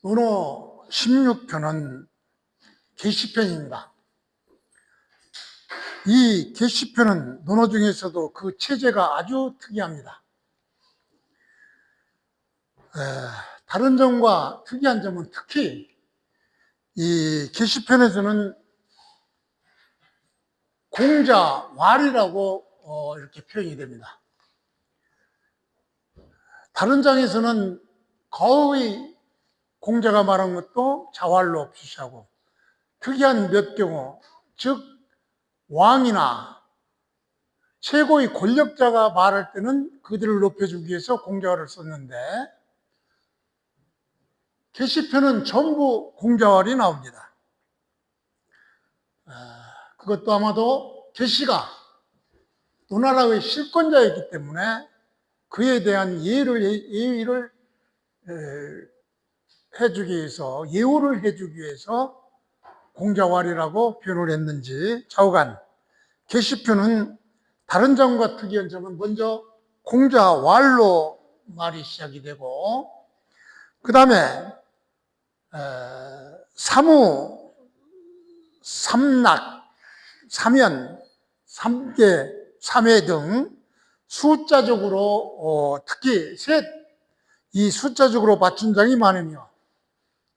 논어 16편은 계시편입니다. 이 계시편은 논어 중에서도 그 체제가 아주 특이합니다. 다른 점과 특이한 점은 특히 이 계시편에서는 공자왈이라고 이렇게 표현이 됩니다. 다른 장에서는 거의 공자가 말한 것도 자왈로 표시하고, 특이한 몇 경우, 즉 왕이나 최고의 권력자가 말할 때는 그들을 높여주기 위해서 공자왈을 썼는데, 계시편은 전부 공자왈이 나옵니다. 그것도 아마도 계시가 노나라의 실권자였기 때문에 그에 대한 예의를 해주기 위해서, 예우를 해주기 위해서 공자왈이라고 표현을 했는지, 좌우간 계시편은 다른 점과 특이한 점은 먼저 공자왈로 말이 시작이 되고, 그 다음에 사무, 삼락, 사면, 삼계, 삼회 등 숫자적으로 특히 이 숫자적으로 맞춘 장이 많으며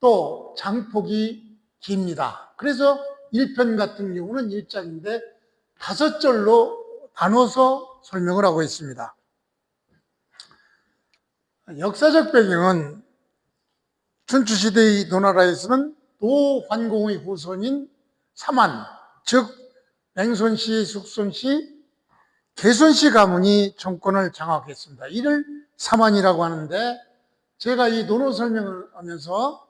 또 장폭이 깁니다. 그래서 1편 같은 경우는 1장인데 5절로 나눠서 설명을 하고 있습니다. 역사적 배경은 춘추시대의 노나라에서는 노환공의 후손인 사만, 즉 맹손씨, 숙손씨, 개손씨 가문이 정권을 장악했습니다. 이를 사만이라고 하는데, 제가 이 논어 설명을 하면서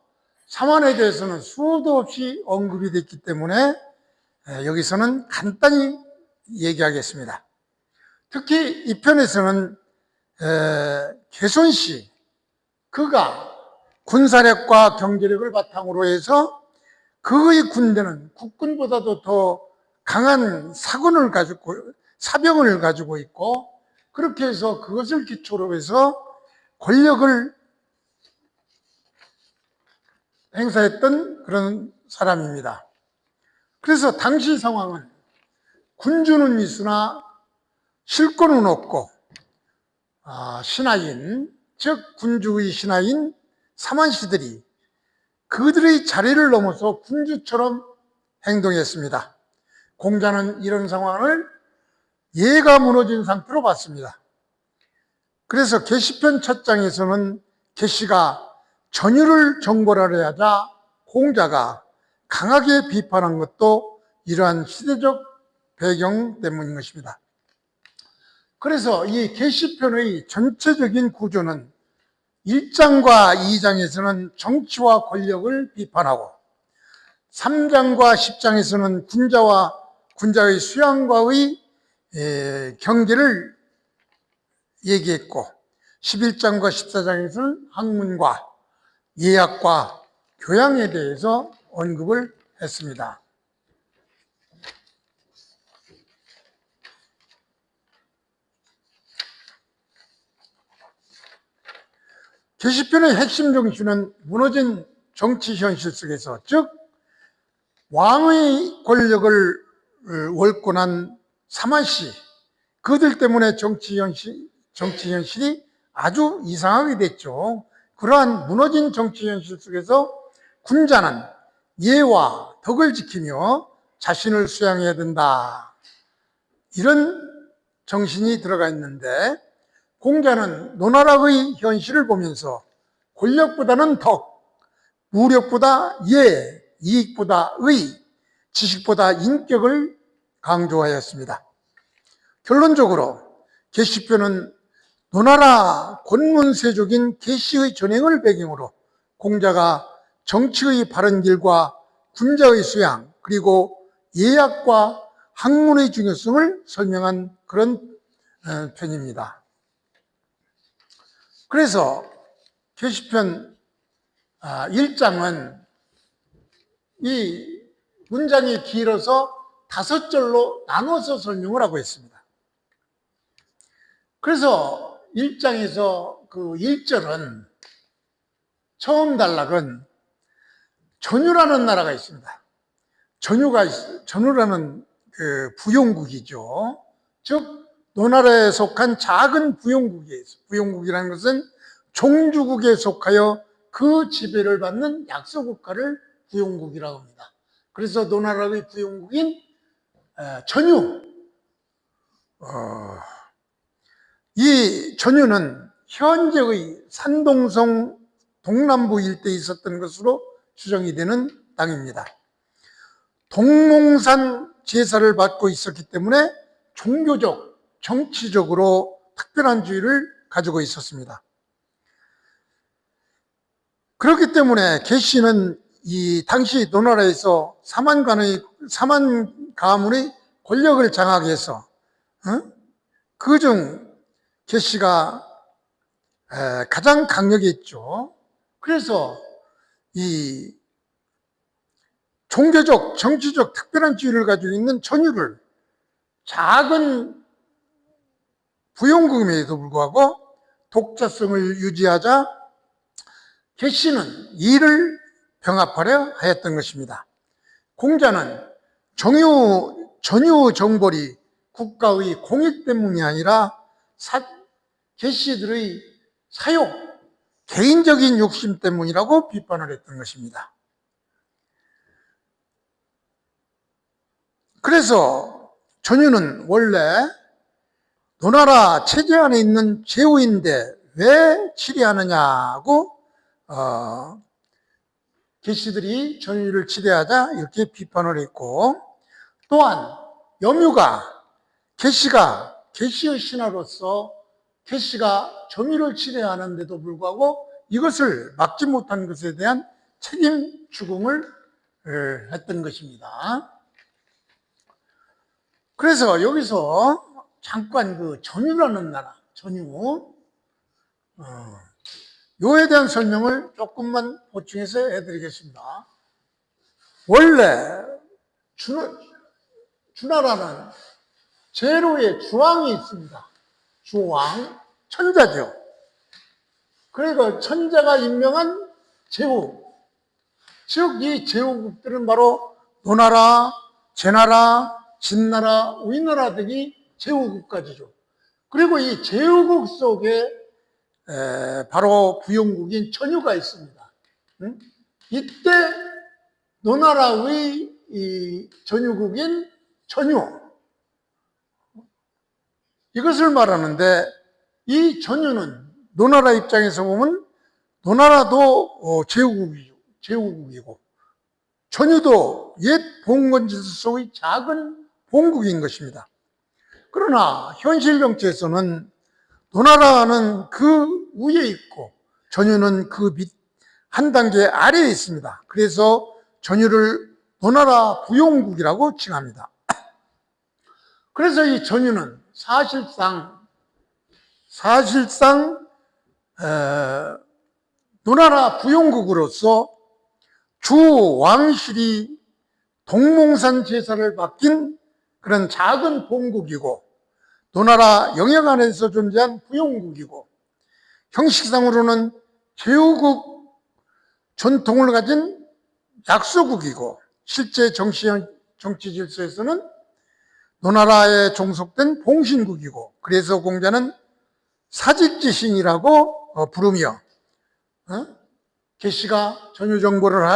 사만에 대해서는 수도 없이 언급이 됐기 때문에 여기서는 간단히 얘기하겠습니다. 특히 이 편에서는 개손씨, 그가 군사력과 경제력을 바탕으로 해서 그의 군대는 국군보다도 더 강한 사병을 가지고 있고, 그렇게 해서 그것을 기초로 해서 권력을 행사했던 그런 사람입니다. 그래서 당시 상황은 군주는 있으나 실권은 없고, 신하인, 즉 군주의 신하인 사만시들이 그들의 자리를 넘어서 군주처럼 행동했습니다. 공자는 이런 상황을 예가 무너진 상태로 봤습니다. 그래서 계시편 첫 장에서는 계시가 전율을 정벌하려 하자 공자가 강하게 비판한 것도 이러한 시대적 배경 때문인 것입니다. 그래서 이 계시편의 전체적인 구조는 1장과 2장에서는 정치와 권력을 비판하고, 3장과 10장에서는 군자의 수양과의 경계를 얘기했고, 11장과 14장에서는 학문과 예학과 교양에 대해서 언급을 했습니다. 계시편의 핵심 정신은 무너진 정치 현실 속에서, 즉 왕의 권력을 월권한 사만씨, 그들 때문에 정치 현실이 아주 이상하게 됐죠. 그러한 무너진 정치 현실 속에서 군자는 예와 덕을 지키며 자신을 수양해야 된다, 이런 정신이 들어가 있는데, 공자는 노나라의 현실을 보면서 권력보다는 덕, 무력보다 예, 이익보다 의, 지식보다 인격을 강조하였습니다. 결론적으로 계시편은 노나라 권문세족인 계시의 전행을 배경으로 공자가 정치의 바른 길과 군자의 수양, 그리고 예학과 학문의 중요성을 설명한 그런 편입니다. 그래서 계시편 1장은 이 문장이 길어서 5절로 나눠서 설명을 하고 있습니다. 그래서 1장에서 그 1절은 처음 단락은 전유라는 나라가 있습니다. 전유라는 그 부용국이죠. 즉 노나라에 속한 작은 부용국이에요. 부용국이라는 것은 종주국에 속하여 그 지배를 받는 약소국가를 부용국이라고 합니다. 그래서 노나라의 부용국인 전유, 이 전유는 현재의 산동성 동남부 일대에 있었던 것으로 추정이 되는 땅입니다. 동몽산 제사를 받고 있었기 때문에 종교적, 정치적으로 특별한 주의를 가지고 있었습니다. 그렇기 때문에 계시는 이 당시 노나라에서 사만 가문의 권력을 장악해서 그중 계시가 가장 강력했죠. 그래서 이 종교적, 정치적 특별한 지위를 가지고 있는 전유를 작은 부용국임에도 불구하고 독자성을 유지하자 계시는 이를 병합하려 하였던 것입니다. 공자는 전유 정벌이 국가의 공익 때문이 아니라 계시들의 사욕, 개인적인 욕심 때문이라고 비판을 했던 것입니다. 그래서 전유는 원래 노나라 체제 안에 있는 제후인데 왜 치리하느냐고 계시들이 전유를 치리하자 이렇게 비판을 했고, 또한 염유가 계시의 신하로서 계시가 전유를 치리하는데도 불구하고 이것을 막지 못한 것에 대한 책임 추궁을 했던 것입니다. 그래서 여기서 잠깐 그 전유라는 나라, 전유, 요에 대한 설명을 조금만 보충해서 해드리겠습니다. 원래 주나라는 제로의 주왕이 있습니다. 주왕, 천자죠. 그러니까 천자가 임명한 제후, 즉 이 제후국들은 바로 노나라, 제나라, 진나라, 우리나라 등이 제후국가지죠. 그리고 이 제후국 속에 바로 부용국인 전유가 있습니다. 이때 노나라의 이 전유국인 전유, 이것을 말하는데, 이 전유는 노나라 입장에서 보면 노나라도 제후국이고 전유도 옛 봉건질서의 작은 봉국인 것입니다. 그러나 현실 정치에서는 노나라는 그 위에 있고 전유는 그 밑 한 단계 아래에 있습니다. 그래서 전유를 노나라 부용국이라고 칭합니다. 그래서 이 전유는 사실상 노나라 부용국으로서 주 왕실이 동몽산 제사를 맡긴 그런 작은 봉국이고, 노나라 영역 안에서 존재한 부용국이고, 형식상으로는 제후국 전통을 가진 약소국이고, 실제 정치 질서에서는 노나라에 종속된 봉신국이고, 그래서 공자는 사직지신이라고 부르며 계시가 전유정벌을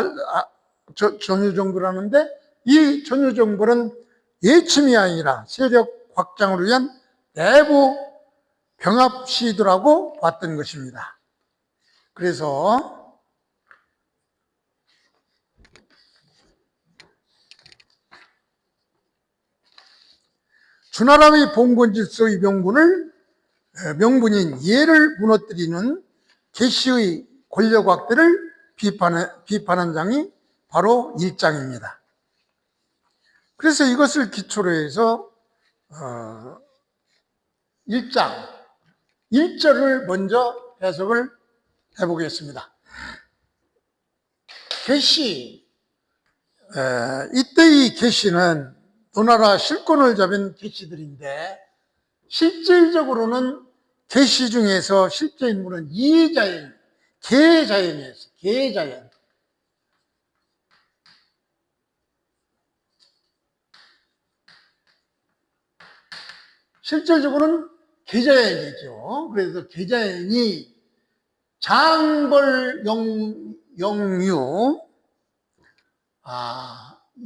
하는데, 이 전유정벌은 예침이 아니라 세력 확장을 위한 내부 병합 시도라고 봤던 것입니다. 그래서 주나라의 봉건질서의 명분인 예를 무너뜨리는 계시의 권력 확대를 비판한 장이 바로 1장입니다. 그래서 이것을 기초로 해서 1장 1절을 먼저 해석을 해보겠습니다. 계시, 이때의 계시는 노나라 실권을 잡은 계시들인데, 실질적으로는 계시 중에서 실제 인물은 이자연, 계자연이었어요. 계자연. 실질적으로는 계자연이죠. 그래서 계자연이 장벌 영유,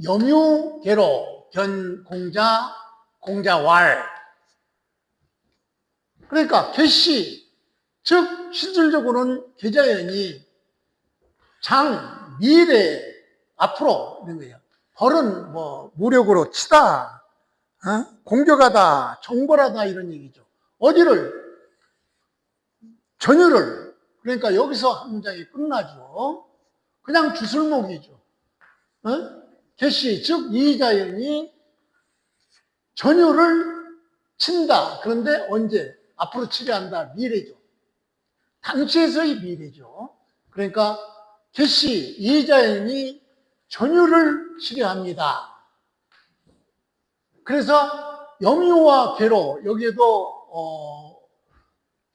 염유, 계로, 견, 공자, 공자왈. 그러니까 계시, 즉 실질적으로는 계자연이 장, 미래, 앞으로 이런 거예요. 벌은 뭐 무력으로 치다, 공격하다, 정벌하다 이런 얘기죠. 어디를? 전율을. 그러니까 여기서 한 문장이 끝나죠. 그냥 주술목이죠. 계시, 즉 이자연이 전율을 친다. 그런데 언제? 앞으로 치려 한다. 미래죠. 당시에서의 미래죠. 그러니까 계시, 이자연이 전율을 치려 합니다. 그래서 염유와 계로, 여기에도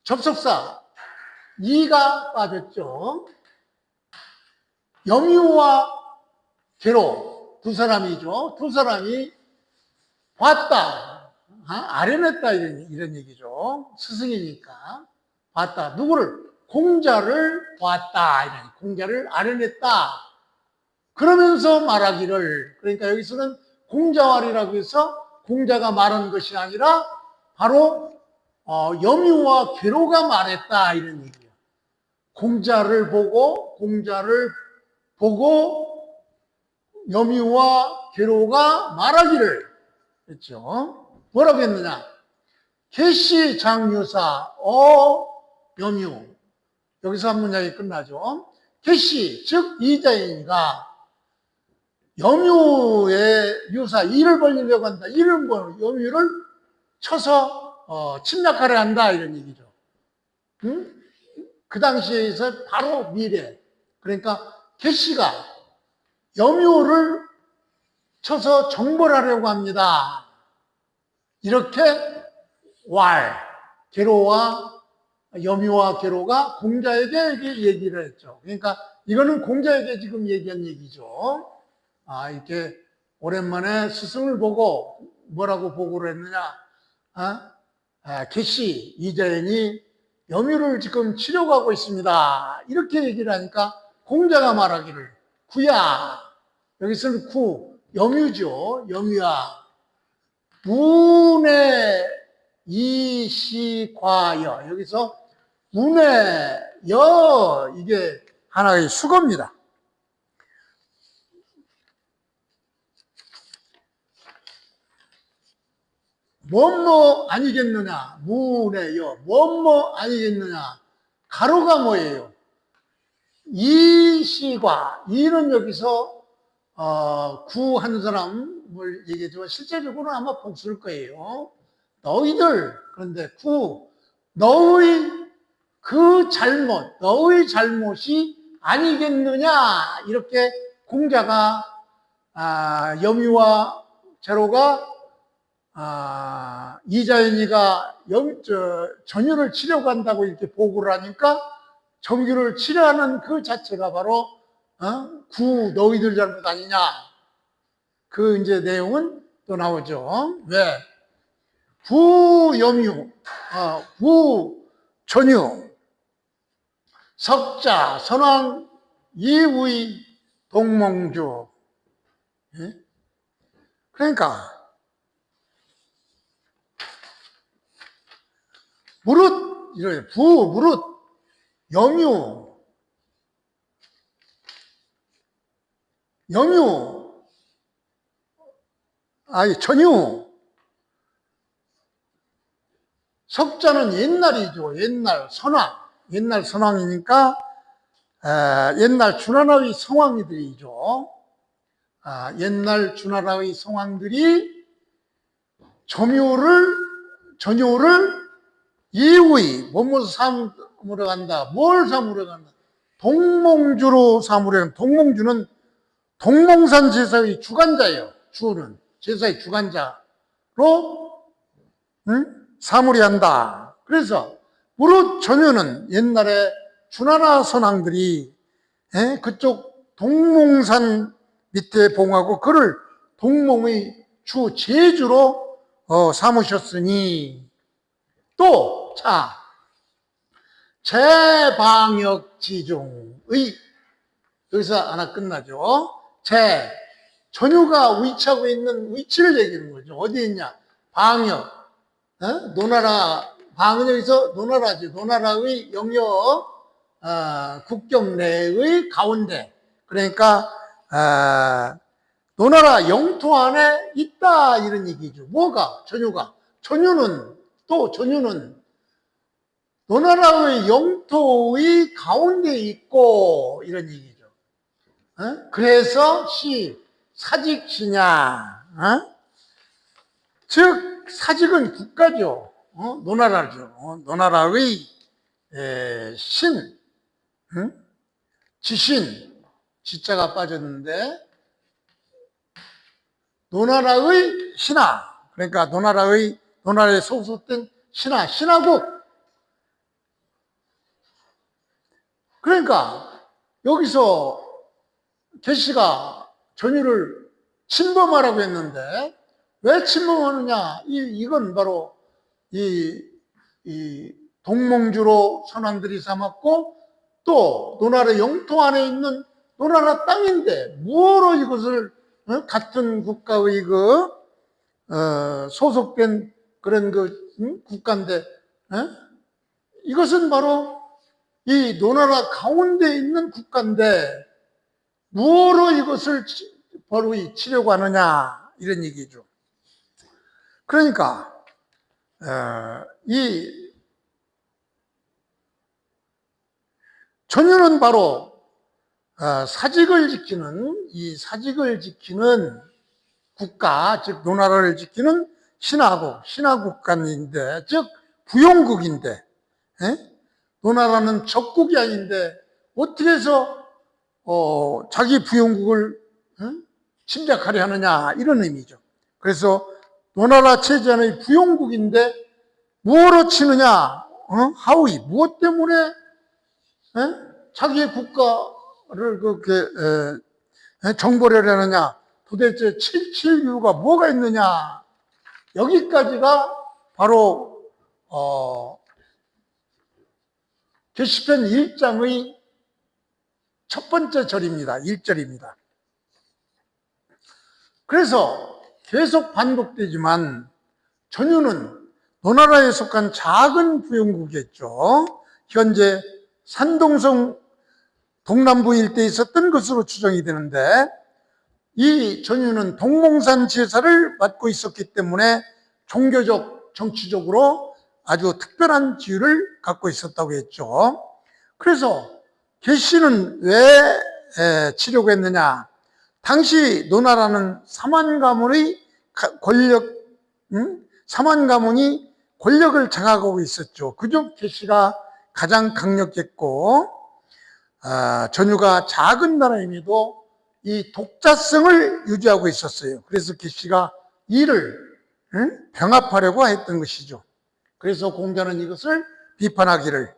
접속사 이가 빠졌죠. 염유와 계로 두 사람이죠. 두 사람이 봤다, 아련했다 이런 얘기죠. 스승이니까 봤다. 누구를? 공자를 봤다. 이런 공자를 아련했다. 그러면서 말하기를, 그러니까 여기서는 공자왈이라고 해서 공자가 말한 것이 아니라 바로 염유와 계로가 말했다 이런 얘기예요. 공자를 보고 염유와 계로가 말하기를 했죠. 뭐라고 했느냐? 계시 장유사 염유. 여기서 한 문장이 끝나죠. 계시, 즉 이자연이가 염유의 유사, 이를 벌리려고 한다. 이를 염유를 쳐서 침략하려 한다 이런 얘기죠. 응? 그 당시에서 바로 미래. 그러니까 계시가 염유를 쳐서 정벌하려고 합니다. 이렇게 계로와 염유와 계로가 공자에게 얘기를 했죠. 그러니까 이거는 공자에게 지금 얘기한 얘기죠. 이렇게 오랜만에 스승을 보고 뭐라고 보고를 했느냐? 계시, 이자연이 염유를 지금 치려고 하고 있습니다. 이렇게 얘기를 하니까 공자가 말하기를 구야. 여기서는 염유죠. 염유야. 문의 이시과여. 여기서 문의 여, 이게 하나의 수거입니다. 뭐뭐 아니겠느냐? 문의 여. 뭐뭐 아니겠느냐? 가로가 뭐예요? 이시과. 이는 여기서 구한 사람을 얘기했지만 실제적으로는 아마 복수일 거예요. 너희들. 그런데 너의 그 잘못, 너의 잘못이 아니겠느냐? 이렇게 공자가 염유와 제로가 이자연이가 전율을 치려고 한다고 이렇게 보고를 하니까 전율을 치려하는 그 자체가 바로 너희들 잘못 아니냐? 그 이제 내용은 또 나오죠. 왜? 염유, 전유, 석자, 선왕, 이의, 동몽주. 예? 그러니까 무릇, 이래 무릇, 염유, 전유. 석자는 옛날이죠. 옛날 선왕이니까 옛날 주나라의 성왕들이죠. 옛날 주나라의 성왕들이 전유를 이의, 뭐뭐 삼으러 간다. 뭘 삼으러 간다? 동몽주로 삼으려 간다. 동몽주는 동몽산 제사의 주관자예요. 주는 제사의 주관자로 삼으려 한다. 그래서 무릇 전유는 옛날에 주나라 선왕들이 그쪽 동몽산 밑에 봉하고 그를 동몽의 주 제주로 삼으셨으니 또 제방역지중의 여기서 하나 끝나죠. 전유가 위치하고 있는 위치를 얘기하는 거죠. 어디 있냐? 방역. 노나라, 방은 여기서 노나라지. 노나라의 영역, 국경 내의 가운데. 그러니까, 노나라 영토 안에 있다. 이런 얘기죠. 뭐가? 전유가. 전유는 노나라의 영토의 가운데 있고, 이런 얘기죠. 그래서 사직시냐. 즉, 사직은 국가죠. 노나라죠. 노나라의 신, 지신, 지자가 빠졌는데, 노나라의 신하. 그러니까 노나라에 소속된 신하국. 그러니까, 여기서 계시가 전유를 침범하라고 했는데 왜 침범하느냐? 이건 바로 이 동몽주로 선왕들이 삼았고 또 노나라 영토 안에 있는 노나라 땅인데 뭐로 이것을 같은 국가의 소속된 그런 국가인데 이것은 바로 이 노나라 가운데 있는 국가인데 무엇으로 이것을 바로 치려고 하느냐 이런 얘기죠. 그러니까 이 전유는 바로 사직을 지키는 국가, 즉 노나라를 지키는 신하국가인데, 즉 부용국인데, 노나라는 적국이 아닌데 어떻게 해서 자기 부용국을 침략하려 하느냐 이런 의미죠. 그래서 노나라 체제 안의 부용국인데 무엇으로 치느냐? 하위 무엇 때문에 자기의 국가를 그렇게 정벌하려 하느냐? 도대체 칠 이유가 뭐가 있느냐? 여기까지가 바로 계시편 1장의 첫 번째 절입니다. 1절입니다. 그래서 계속 반복되지만 전유는 노나라에 속한 작은 부용국이었죠. 현재 산동성 동남부 일대에 있었던 것으로 추정이 되는데 이 전유는 동몽산 제사를 맡고 있었기 때문에 종교적, 정치적으로 아주 특별한 지위를 갖고 있었다고 했죠. 그래서 계시는 왜 치려고 했느냐? 당시 노나라는 사만 가문의 사만 가문이 권력을 장악하고 있었죠. 그중 계시가 가장 강력했고 전유가 작은 나라임에도 이 독자성을 유지하고 있었어요. 그래서 계시가 이를 병합하려고 했던 것이죠. 그래서 공자는 이것을 비판하기를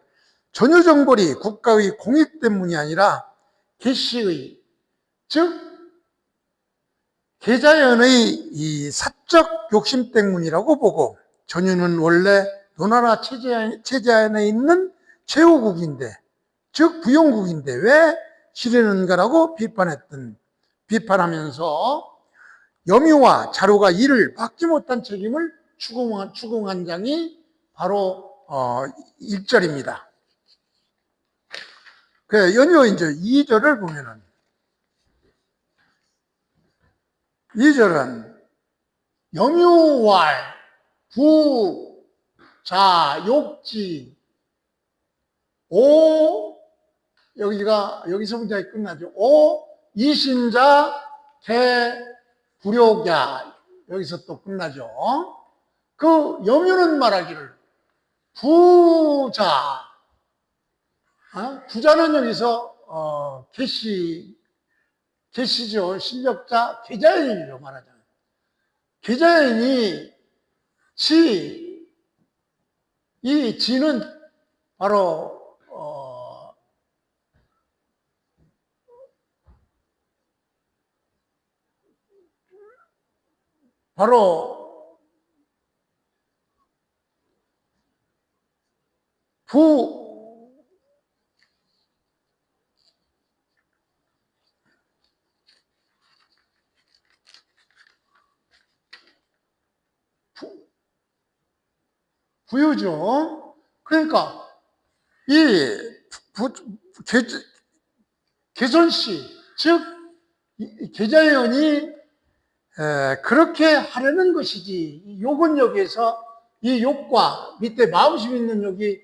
전유정벌이 국가의 공익 때문이 아니라 계시의, 즉 계자연의 이 사적 욕심 때문이라고 보고 전유는 원래 노나라 체제 안에 있는 최후국인데, 즉 부용국인데 왜 치르는가라고 비판하면서 염유와 자루가 이를 막지 못한 책임을 추궁한 장이 바로 1절입니다. 그 연이어 이제 2절을 보면은 2절은 염유왈 부자욕지 여기서부터 끝나죠. 이신자 개불욕야 여기서 또 끝나죠. 그 염유는 말하기를 부자는 여기서 계시죠. 실력자 계자연이죠. 말하자면 계자연이 이 지는 바로 바로 부유죠. 그러니까 이 개선시, 즉 계자연이 그렇게 하려는 것이지. 욕은 여기에서 이 욕과 밑에 마음심 있는 욕이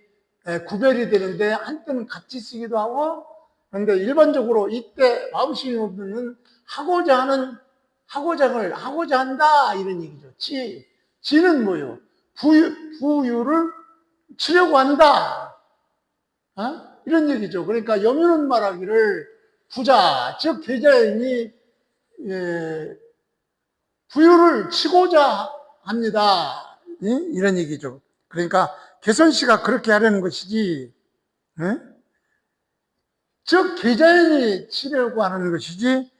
구별이 되는데 한때는 같이 쓰기도 하고, 그런데 일반적으로 이때 마음심이 없는 하고자 한다 이런 얘기죠. 지는 뭐요? 부유를 치려고 한다. 이런 얘기죠. 그러니까 염유는 말하기를 부자, 즉 계자연이 부유를 치고자 합니다. 이런 얘기죠. 그러니까 개선씨가 그렇게 하려는 것이지, 즉 계자연이 치려고 하는 것이지,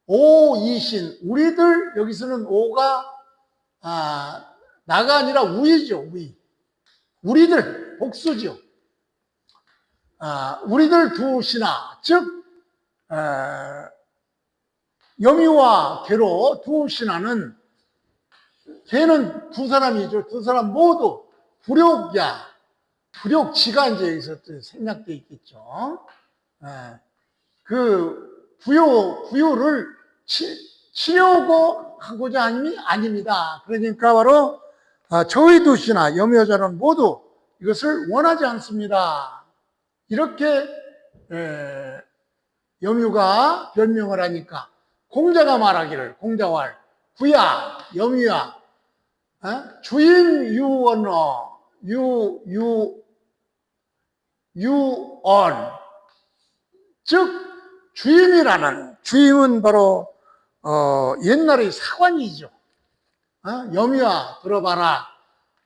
오이신, 우리들, 여기서는 오가 나가 아니라 우이죠. 우리들, 복수죠. 우리들 두 신하, 즉 염유와 개로 두 신하는, 개는 두 사람이죠. 두 사람 모두 불욕지가 이제 여기서 생략되어 있겠죠. 그 부유를 치려고 하고자 함이 아닙니다. 그러니까 바로 저희 두 신하, 염여자는 모두 이것을 원하지 않습니다. 이렇게 염유가 변명을 하니까 공자가 말하기를, 공자왈 부야 염유야 주임 유언어 유언, 즉 주임은 바로 옛날의 사관이죠. 염유야 들어봐라.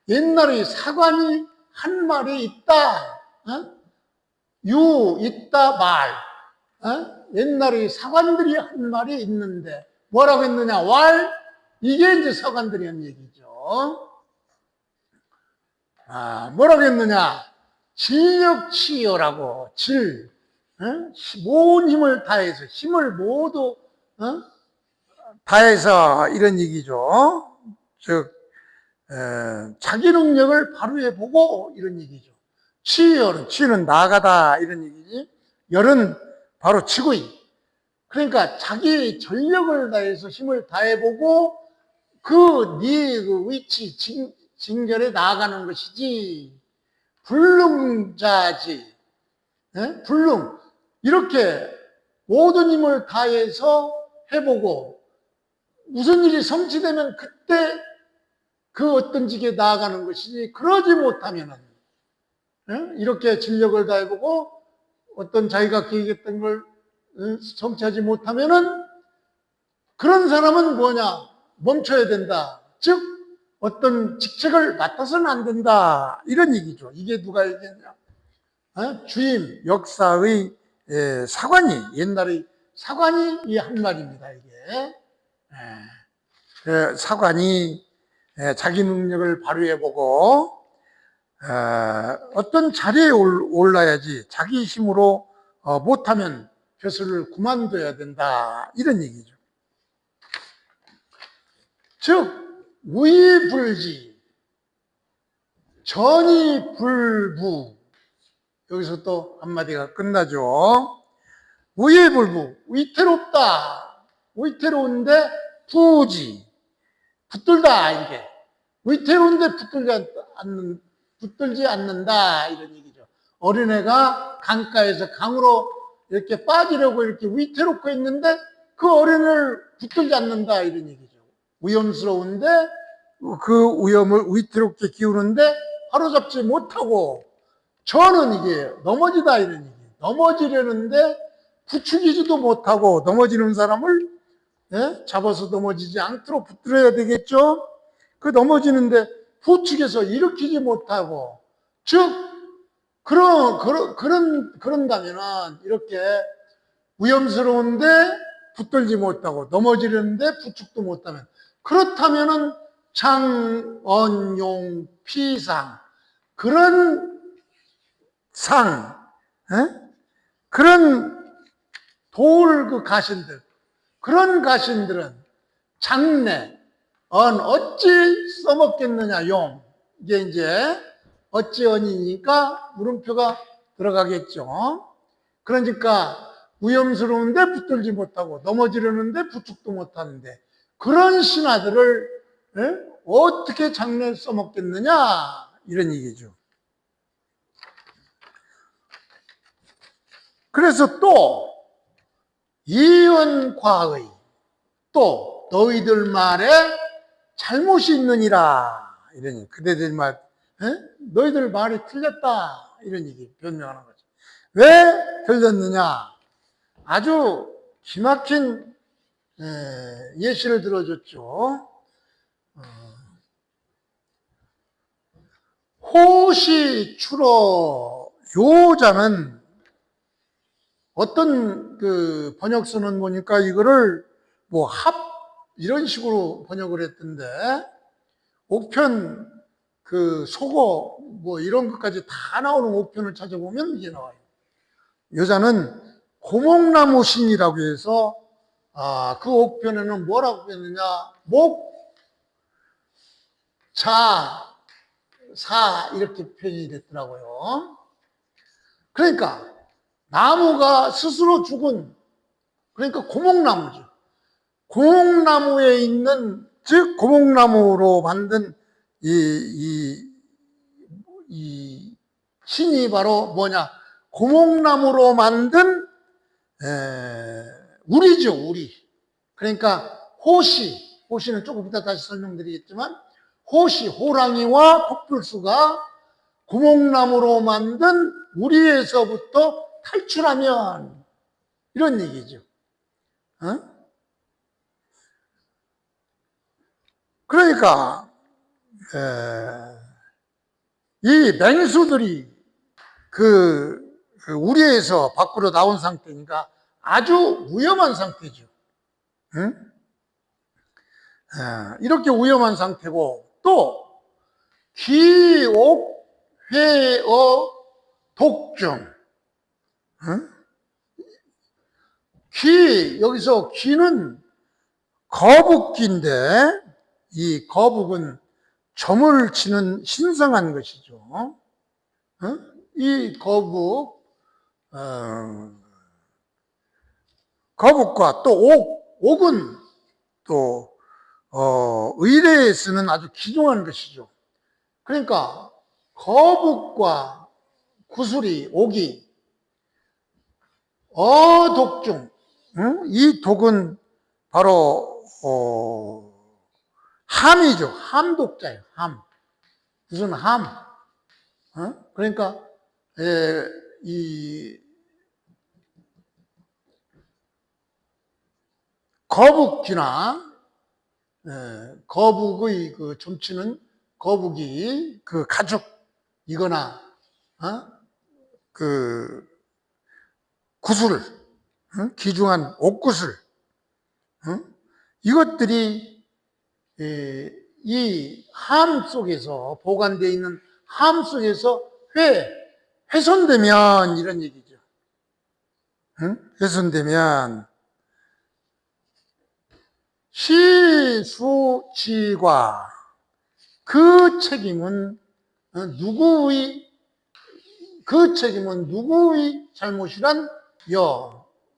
옛날의 사관이 한 말이 있다. 있다 말. 옛날에 사관들이 한 말이 있는데 뭐라고 했느냐? 이게 이제 사관들이 한 얘기죠. 뭐라고 했느냐? 진력치여라고. 모든 힘을 다해서, 힘을 모두 다해서 이런 얘기죠. 즉 자기 능력을 발휘해보고 이런 얘기죠. 치는 나아가다 이런 얘기지. 열은 바로 치고이. 그러니까 자기 전력을 다해서 힘을 다해보고 그 위치 진결에 나아가는 것이지. 불능자지. 불능. 이렇게 모든 힘을 다해서 해보고 무슨 일이 성취되면 그때 그 어떤 직에 나아가는 것이지. 그러지 못하면은 이렇게 진력을 다해보고 어떤 자기가 계획했던 걸 성취하지 못하면은 그런 사람은 뭐냐? 멈춰야 된다. 즉 어떤 직책을 맡아서는 안 된다. 이런 얘기죠. 이게 누가 얘기했냐? 주임, 역사의 사관이, 옛날의 사관이 한 말입니다. 이게 사관이 자기 능력을 발휘해보고 어떤 자리에 올라야지 자기 힘으로 못하면 벼슬을 그만둬야 된다. 이런 얘기죠. 즉 위불지, 전이불부. 여기서 또 한마디가 끝나죠. 위불부, 위태롭다. 위태로운데 부지, 붙들다. 이게 위태로운데 붙들지 않는다 이런 얘기죠. 어린애가 강가에서 강으로 이렇게 빠지려고 이렇게 위태롭고 있는데 그 어린애를 붙들지 않는다 이런 얘기죠. 위험스러운데 그 위험을 위태롭게 기우는데 바로잡지 못하고, 저는 이게 넘어지다 이런 얘기. 넘어지려는데 부추기지도 못하고 넘어지는 사람을 잡아서 넘어지지 않도록 붙들어야 되겠죠. 그 넘어지는데 부축해서 일으키지 못하고, 즉, 그런다면은, 이렇게 위험스러운데 붙들지 못하고, 넘어지려는데 부축도 못하면, 그렇다면은 장언용 피상, 그런 그런 돌 가신들, 그런 가신들은 장래, 어찌 써먹겠느냐, 용. 이게 이제 어찌 언이니까 물음표가 들어가겠죠. 그러니까 위험스러운데 붙들지 못하고 넘어지려는데 부축도 못하는데 그런 신하들을 어떻게 장래 써먹겠느냐, 이런 얘기죠. 그래서 또 이언과의, 또 너희들 말에 잘못이 있느니라, 이러니 그대들 말, 너희들 말이 틀렸다, 이런 얘기 변명하는 거죠. 왜 틀렸느냐? 아주 기막힌 예시를 들어줬죠. 호시 추러, 요자는 어떤 그 번역서는 보니까 이거를 뭐 이런 식으로 번역을 했던데, 옥편 그 속어 뭐 이런 것까지 다 나오는 옥편을 찾아보면 이게 나와요. 여자는 고목나무 신이라고 해서 그 옥편에는 뭐라고 했느냐, 목, 자, 사 이렇게 표현이 됐더라고요. 그러니까 나무가 스스로 죽은, 그러니까 고목나무죠. 고목나무에 있는, 즉 고목나무로 만든 이 신이 바로 뭐냐, 고목나무로 만든 우리죠, 우리. 그러니까 호시는 조금 이따 다시 설명드리겠지만, 호랑이와 코뿔소가 고목나무로 만든 우리에서부터 탈출하면, 이런 얘기죠. 그러니까 이 맹수들이 우리에서 밖으로 나온 상태니까 아주 위험한 상태죠. 이렇게 위험한 상태고, 또 기옥 회어 독중, 여기서 기는 거북기인데, 이 거북은 점을 치는 신성한 것이죠. 이 거북과 또 옥은 또 의례에 쓰는 아주 귀중한 것이죠. 그러니까 거북과 구슬이, 옥이 어독중, 이 독은 바로 함이죠. 함독자예요. 무슨 함? 그러니까 이 거북귀나 거북의 그 점치는 거북이 그 가죽이거나 그 구슬, 귀중한 옥구슬, 이것들이 이 함 속에서, 보관되어 있는 함 속에서 훼손되면, 이런 얘기죠. 훼손되면 시수치과, 그 책임은 누구의 잘못이란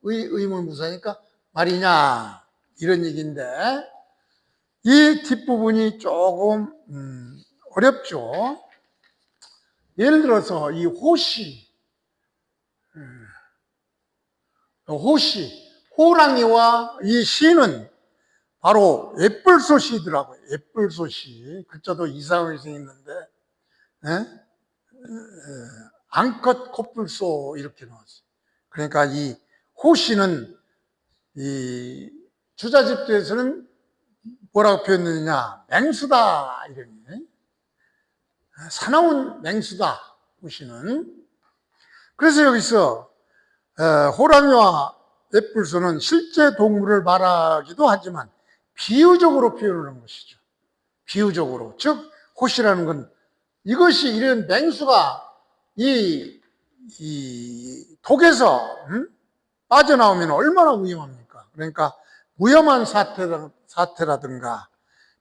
의문부사니까 말이냐, 이런 얘기인데, 이 뒷부분이 조금 어렵죠. 예를 들어서 이 호랑이와 이 시는 바로 애플소시더라고요. 애플소시. 글자도 이상하게 생겼는데, 앙컷 코뿔소 이렇게 나왔어요. 그러니까 이 호시는 이 주자집도에서는 뭐라고 표현했느냐, 맹수다, 이러니. 사나운 맹수다, 호시는. 그래서 여기서 호랑이와 넷불소는 실제 동물을 말하기도 하지만 비유적으로 표현하는 것이죠. 비유적으로. 즉 호시라는 건 이것이 이런 맹수가 이 독에서 빠져나오면 얼마나 위험합니까? 그러니까 위험한 사태라든가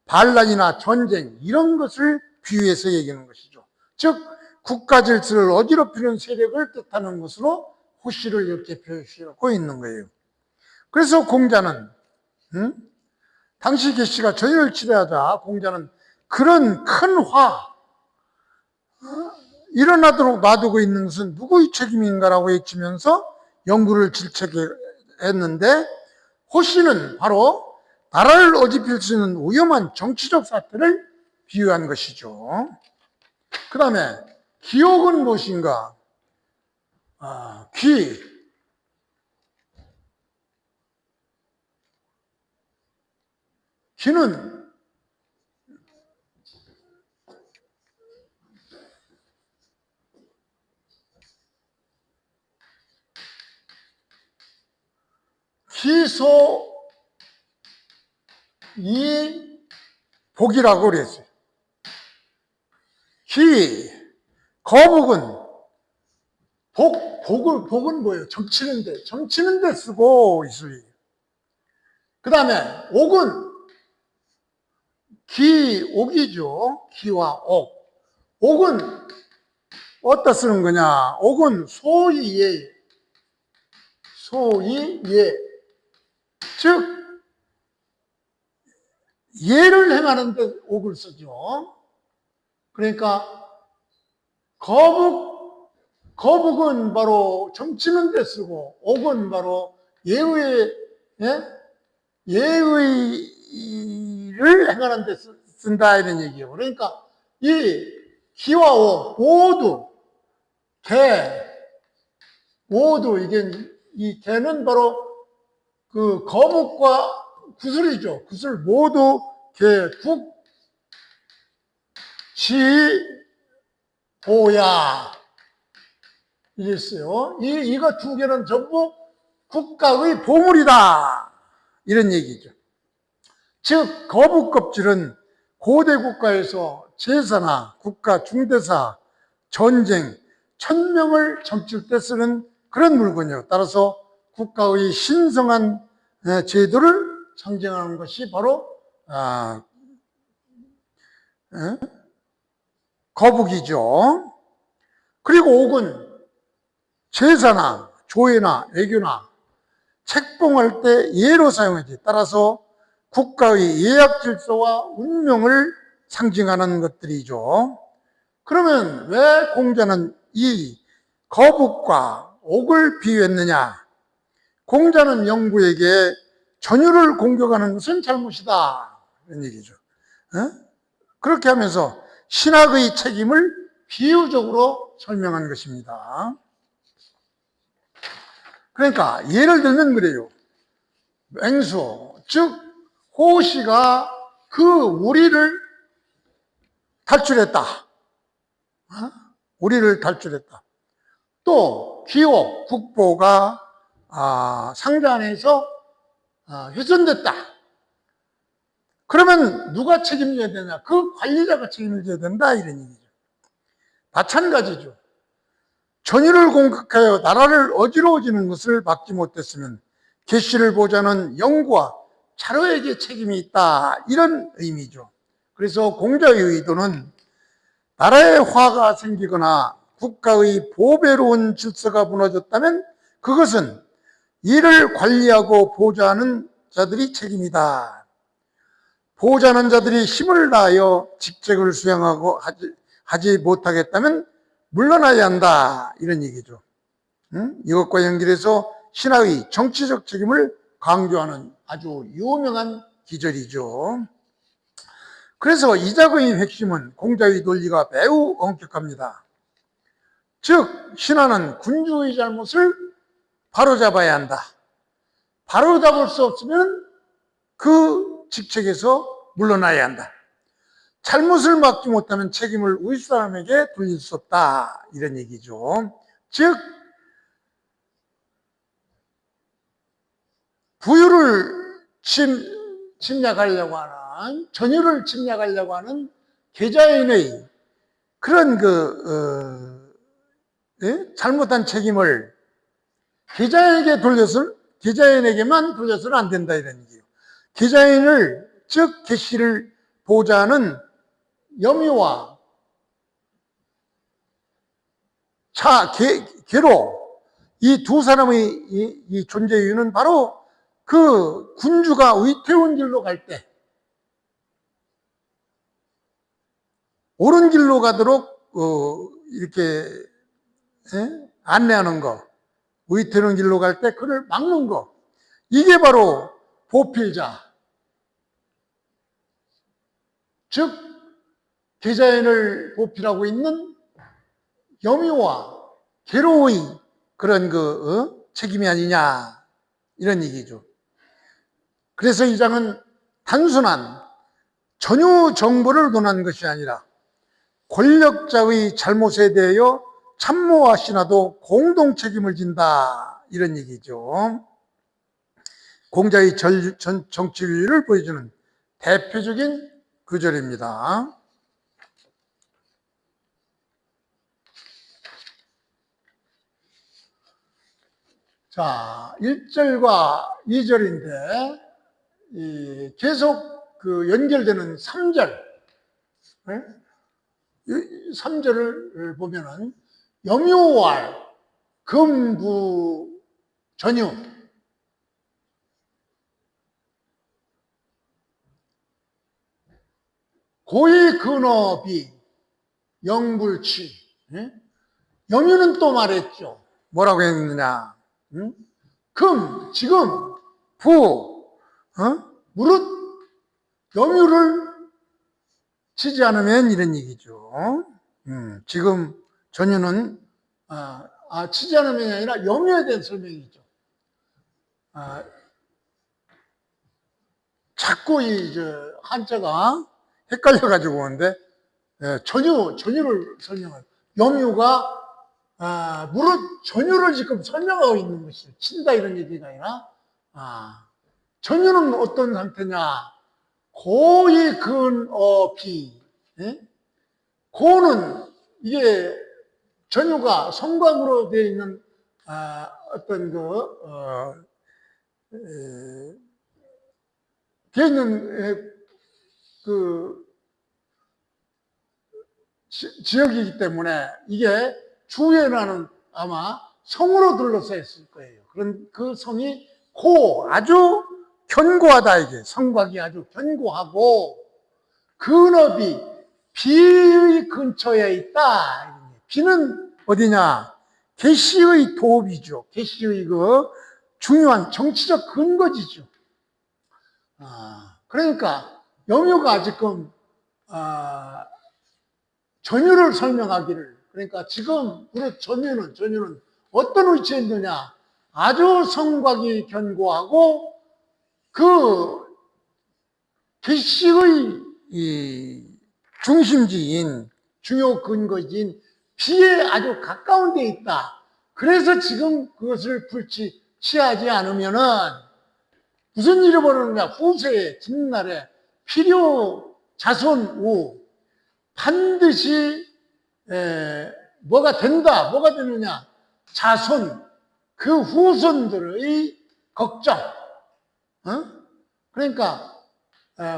반란이나 전쟁 이런 것을 비유해서 얘기하는 것이죠. 즉 국가 질서를 어지럽히는 세력을 뜻하는 것으로 호시를 이렇게 표시하고 있는 거예요. 그래서 공자는 당시 계시가 전율을 치료하자 공자는 그런 큰 화 일어나도록 놔두고 있는 것은 누구의 책임인가라고 외치면서 영구를 질책했는데 호시는 바로 나라를 어지필 수 있는 위험한 정치적 사태를 비유한 것이죠. 그 다음에 기옥은 무엇인가? 기는 기소 이 복이라고 그랬어요. 거북은 복은 뭐예요? 정치는 데 쓰고 있어요. 그 다음에 옥은 옥이죠. 기와 옥. 옥은 어디다 쓰는 거냐? 옥은 소이예. 즉 예를 행하는 데 옥을 쓰죠. 그러니까 거북은 바로 점치는 데 쓰고 옥은 바로 예의를 행하는 데 쓴다 이런 얘기예요. 그러니까 이 기와 옥 모두 이게 이 개는 바로 그 거북과 구슬이죠. 구슬 모두 보야 이랬어요. 이거 두 개는 전부 국가의 보물이다 이런 얘기죠. 즉 거북 껍질은 고대 국가에서 제사나 국가 중대사, 전쟁, 천명을 점칠 때 쓰는 그런 물건이에요. 따라서 국가의 신성한 제도를 상징하는 것이 바로 거북이죠. 그리고 옥은 제사나 조회나 외교나 책봉할 때 예로 사용하지. 따라서 국가의 예약 질서와 운명을 상징하는 것들이죠. 그러면 왜 공자는 이 거북과 옥을 비유했느냐? 공자는 영구에게 전율을 공격하는 것은 잘못이다 이런 얘기죠. 그렇게 하면서 신학의 책임을 비유적으로 설명한 것입니다. 그러니까 예를 들면 그래요. 맹수, 즉 호시가 그 우리를 탈출했다. 우리를 탈출했다. 또 기옥, 국보가 상자 안에서 훼손됐다. 그러면 누가 책임져야 되냐? 그 관리자가 책임져야 된다 이런 얘기죠. 마찬가지죠. 전율을 공격하여 나라를 어지러워지는 것을 막지 못했으면 계시를 보자는 영구와 차로에게 책임이 있다 이런 의미죠. 그래서 공자의 의도는 나라에 화가 생기거나 국가의 보배로운 질서가 무너졌다면 그것은 이를 관리하고 보좌하는 자들이 책임이다. 보좌하는 자들이 힘을 다하여 직책을 수행하고 하지 못하겠다면 물러나야 한다 이런 얘기죠. 이것과 연결해서 신하의 정치적 책임을 강조하는 아주 유명한 기절이죠. 그래서 이 작의 핵심은 공자의 논리가 매우 엄격합니다. 즉 신하는 군주의 잘못을 바로잡아야 한다. 바로잡을 수 없으면 그 직책에서 물러나야 한다. 잘못을 막지 못하면 책임을 윗사람에게 돌릴 수 없다. 이런 얘기죠. 즉, 부유를 침략하려고 하는, 전유를 침략하려고 하는 계좌인의 그런 잘못한 책임을 계좌인에게만 돌려서는 안 된다. 이런 얘기예요. 계좌인을, 즉, 계시를 보호자는 염유와 계로, 이 두 사람의 이 존재 이유는 바로 그 군주가 위태운 길로 갈 때, 옳은 길로 가도록 이렇게 안내하는 거, 위태로운 길로 갈 때 그를 막는 거, 이게 바로 보필자, 즉 계자인을 보필하고 있는 염유와 계로의 그런 책임이 아니냐, 이런 얘기죠. 그래서 이 장은 단순한 전유 정보를 논하는 것이 아니라 권력자의 잘못에 대하여 참모하시나도 공동 책임을 진다, 이런 얘기죠. 공자의 정치를 보여주는 대표적인 구절입니다. 자, 1절과 2절인데 계속 연결되는 3절, 3절을 보면은 염요왈 금부 전유, 고의 근업이 영불치. 염유는 또 말했죠. 뭐라고 했느냐? 지금 무릇 염유를 치지 않으면, 이런 얘기죠. 지금 전유는 치지 않으면이 아니라 염유에 대한 설명이죠. 자꾸 한자가 헷갈려가지고 오는데, 전유를 설명해요. 염유가 무릇 전유를 지금 설명하고 있는 것이죠. 친다 이런 얘기가 아니라, 전유는 어떤 상태냐? 고의 근업이, 고는 이게 전유가 성곽으로 되어 있는 어떤 되어 있는 지역이기 때문에 이게 주에라는 아마 성으로 둘러싸여 있을 거예요. 그런 그 성이 아주 견고하다, 이게 성곽이 아주 견고하고 근업이 비의 근처에 있다. 비는 어디냐? 계시의 도읍이죠. 계시의 중요한 정치적 근거지죠. 그러니까 염유가 지금 전유를 설명하기를, 그러니까 지금 우리 전유는 어떤 위치에 있느냐? 아주 성곽이 견고하고 그 계시의 중심지인, 주요 근거지인 비에 아주 가까운 데 있다. 그래서 지금 그것을 취하지 않으면은 무슨 일이 벌어지느냐? 후세에 진날에 필요 자손 반드시 뭐가 된다. 뭐가 되느냐? 자손, 그 후손들의 걱정. 그러니까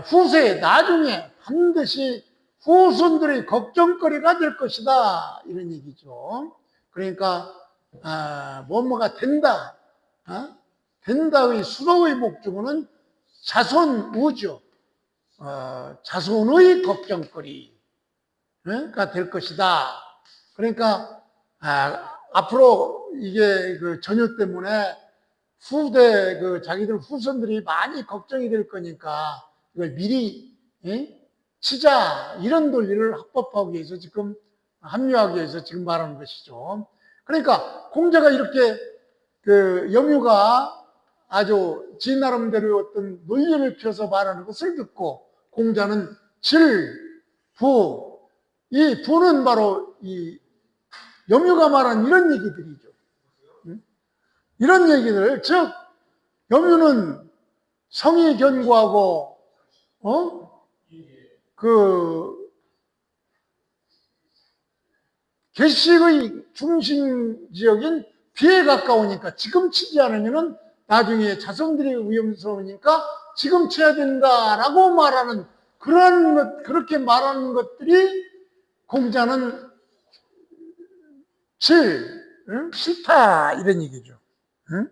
후세에 나중에 반드시 후손들의 걱정거리가 될 것이다, 이런 얘기죠. 그러니까 뭐가 된다. 된다의 수로의 목적어는 자손우죠. 자손의 걱정거리가 될 것이다. 그러니까 앞으로 이게 전유 때문에 후대 자기들 후손들이 많이 걱정이 될 거니까 이걸 미리 치자, 이런 논리를 합법화하기 위해서 지금 합리화하기 위해서 지금 말하는 것이죠. 그러니까 공자가 이렇게 염유가 아주 지 나름대로 어떤 논리를 펴서 말하는 것을 듣고 공자는 부. 이 부는 바로 이 염유가 말한 이런 얘기들이죠. 이런 얘기들, 즉 염유는 성이 견고하고 그 계식의 중심 지역인 비에 가까우니까 지금 치지 않으면은 나중에 자손들이 위험스러우니까 지금 쳐야 된다라고 말하는 그런 것, 그렇게 말하는 것들이 공자는 싫다 이런 얘기죠. 응?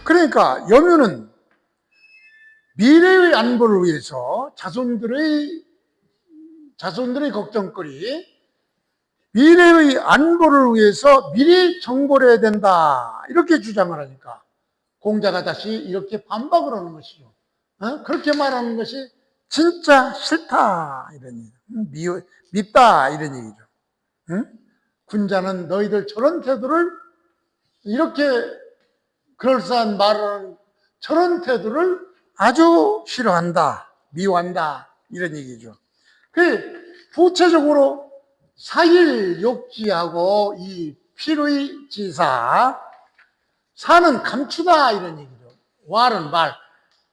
그러니까 염유는 미래의 안보를 위해서 자손들의 걱정거리, 미래의 안보를 위해서 미리 정보를 해야 된다 이렇게 주장을 하니까 공자가 다시 이렇게 반박을 하는 것이죠. 그렇게 말하는 것이 진짜 싫다 이런 얘기죠. 밉다 이런 얘기죠. 군자는 너희들 저런 태도를, 이렇게 그럴싸한 말을, 저런 태도를 아주 싫어한다, 미워한다 이런 얘기죠. 구체적으로 사일 욕지하고 이 필의 지사, 사는 감추다 이런 얘기죠. war은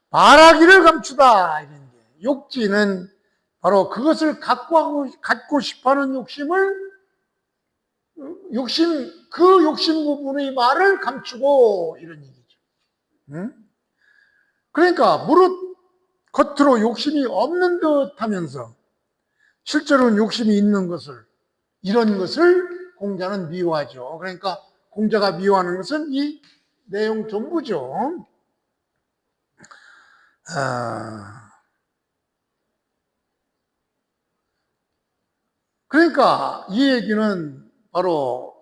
말하기를 감추다 이런 게, 욕지는 바로 그것을 갖고 싶어하는 그 욕심 부분의 말을 감추고 이런 얘기죠. 그러니까 무릇 겉으로 욕심이 없는 듯 하면서 실제로는 욕심이 있는 것을, 이런 것을 공자는 미워하죠. 그러니까 공자가 미워하는 것은 이 내용 전부죠. 그러니까 이 얘기는 바로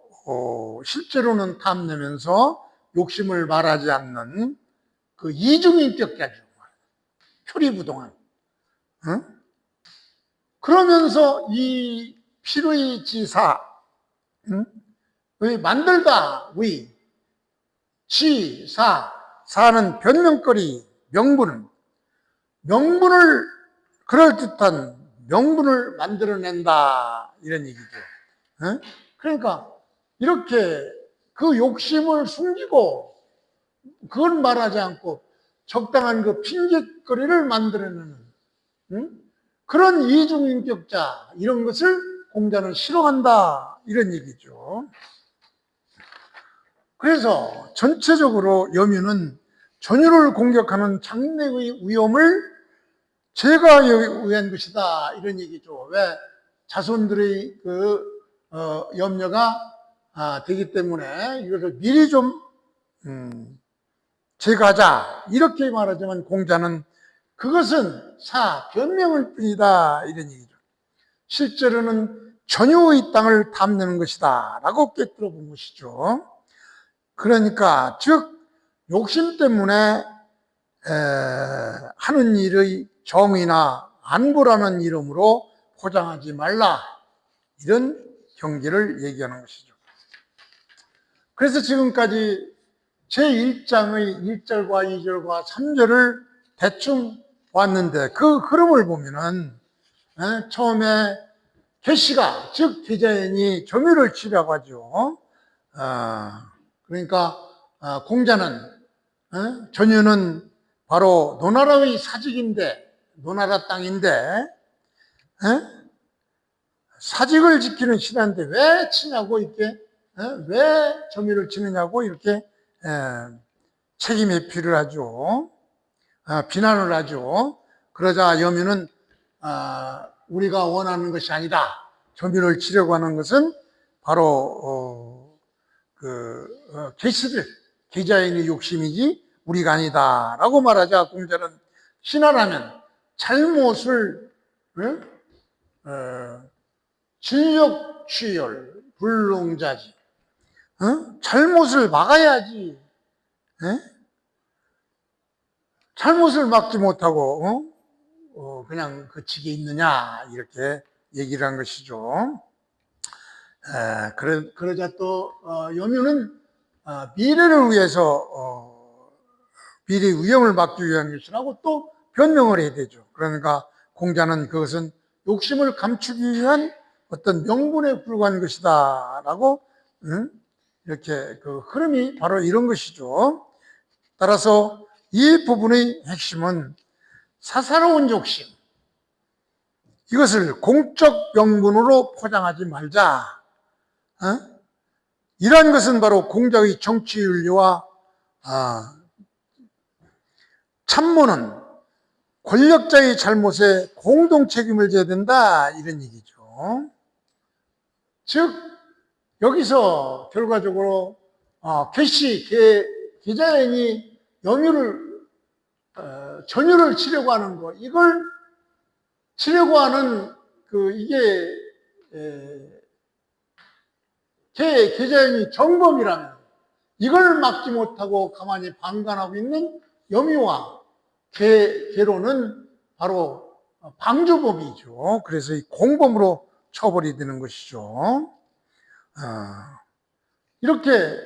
실제로는 탐내면서 욕심을 말하지 않는 그 이중인격자죠. 표리부동한. 그러면서 이 필의지사, 만들다, 사는 변명거리, 명분을 그럴듯한 명분을 만들어낸다 이런 얘기죠. 그러니까 이렇게 그 욕심을 숨기고 그걸 말하지 않고 적당한 그 핑계거리를 만들어내는 그런 이중인격자, 이런 것을 공자는 싫어한다 이런 얘기죠. 그래서 전체적으로 염유는 전유를 공격하는 장래의 위험을 제거하기 위한 것이다 이런 얘기죠. 왜? 자손들의 염려가 되기 때문에 이것을 미리 좀 제거하자 이렇게 말하지만 공자는 그것은 변명일 뿐이다 이런 얘기죠. 실제로는 전유의 땅을 탐내는 것이다 라고 깨뜨려 본 것이죠. 그러니까 즉 욕심 때문에 하는 일의 정의나 안보라는 이름으로 포장하지 말라 이런 경계를 얘기하는 것이죠. 그래서 지금까지 제1장의 1절과 2절과 3절을 대충 왔는데 그 흐름을 보면은 처음에 계시가 즉 계자연이 점유를 치라고 하죠. 그러니까 공자는 전유는 바로 노나라의 사직인데, 노나라 땅인데 사직을 지키는 신하인데 왜 치냐고 이렇게 왜 점유를 치느냐고 이렇게 책임 회피를 하죠. 비난을 하죠. 그러자 염유는 우리가 원하는 것이 아니다. 점유를 치려고 하는 것은 바로 계자인의 욕심이지 우리가 아니다 라고 말하자 공자는 신하라면 잘못을 진력취열 불능자지, 잘못을 막아야지. 잘못을 막지 못하고 그냥 그치게 있느냐 이렇게 얘기를 한 것이죠. 그러자 또 염유는 미래를 위해서 미래 위험을 막기 위한 것이라고 또 변명을 해야 되죠. 그러니까 공자는 그것은 욕심을 감추기 위한 어떤 명분에 불과한 것이다라고 이렇게 그 흐름이 바로 이런 것이죠. 따라서 이 부분의 핵심은 사사로운 욕심, 이것을 공적 명분으로 포장하지 말자. 이러한 것은 바로 공자의 정치윤리와 참모는 권력자의 잘못에 공동 책임을 져야 된다, 이런 얘기죠. 즉 여기서 결과적으로 계자연이 전율을 치려고 하는 거, 이걸 치려고 하는 이게 계자연이 정범이라면 이걸 막지 못하고 가만히 방관하고 있는 염유와 계로는 바로 방주범이죠. 그래서 이 공범으로 처벌이 되는 것이죠. 이렇게